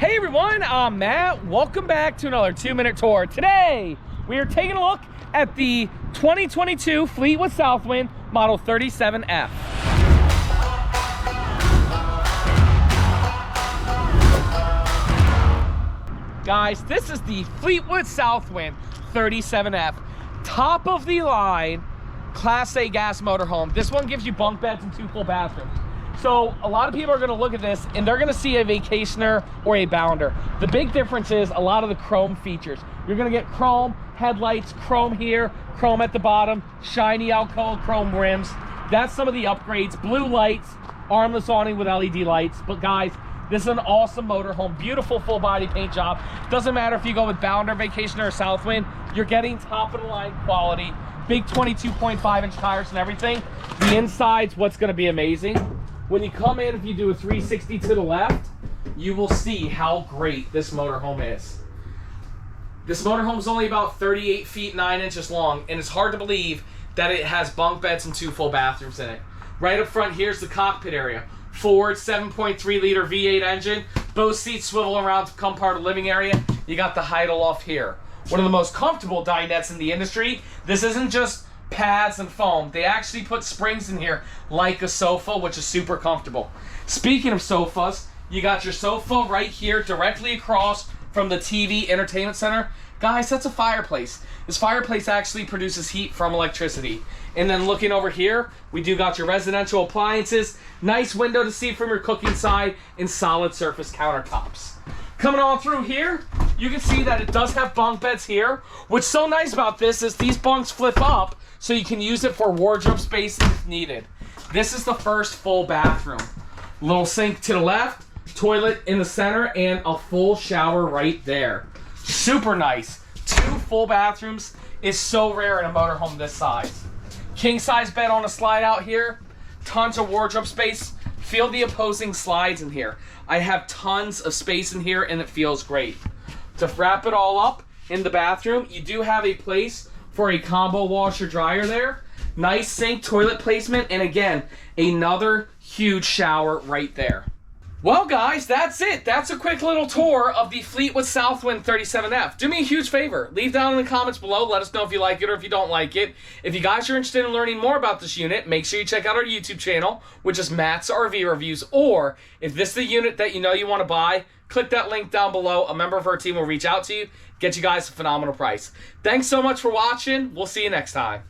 Hey everyone, I'm Matt. Welcome back to another 2-minute tour. Today, we are taking a look at the 2022 Fleetwood Southwind model 37F. Guys, this is the Fleetwood Southwind 37F. Top of the line, Class A gas motorhome. This one gives you bunk beds and 2 full bathrooms. So a lot of people are going to look at this and they're going to see a vacationer or a bounder. The big difference is a lot of the chrome features. You're going to get chrome headlights, chrome here, chrome at the bottom, shiny Alcoa chrome rims. That's some of the upgrades. Blue lights, armless awning with LED lights. But guys, this is an awesome motorhome. Beautiful full body paint job. Doesn't matter if you go with bounder, vacationer, or Southwind. You're getting top of the line quality. Big 22.5-inch tires and everything. The inside's what's going to be amazing. When you come in, if you do a 360 to the left, you will see how great this motorhome is. This motorhome is only about 38 feet 9 inches long, and it's hard to believe that it has bunk beds and 2 full bathrooms in it. Right up front, here's the cockpit area. Ford 7.3 liter V8 engine. Both seats swivel around to become part of the living area. You got the Heidel off here. One of the most comfortable dinettes in the industry. This isn't just pads and foam. They actually put springs in here like a sofa, which is super comfortable. Speaking of sofas, you got your sofa right here directly across from the TV entertainment center. Guys, that's a fireplace. This fireplace actually produces heat from electricity. And then looking over here, we do got your residential appliances, nice window to see from your cooking side, and solid surface countertops. Coming on through here, you can see that it does have bunk beds here. What's so nice about this is these bunks flip up so you can use it for wardrobe space if needed. This is the first full bathroom. Little sink to the left, toilet in the center, and a full shower right there. Super nice. 2 full bathrooms is so rare in a motorhome this size. King size bed on a slide out here. Tons of wardrobe space. Feel the opposing slides in here. I have tons of space in here and it feels great. To wrap it all up in the bathroom, you do have a place for a combo washer dryer there. Nice sink, toilet placement, and again, another huge shower right there. Well guys, that's it. That's a quick little tour of the Fleetwood Southwind 37F. Do me a huge favor. Leave down in the comments below. Let us know if you like it or if you don't like it. If you guys are interested in learning more about this unit, make sure you check out our YouTube channel, which is Matt's RV Reviews. Or if this is the unit that you know you want to buy, click that link down below. A member of our team will reach out to you, get you guys a phenomenal price. Thanks so much for watching. We'll see you next time.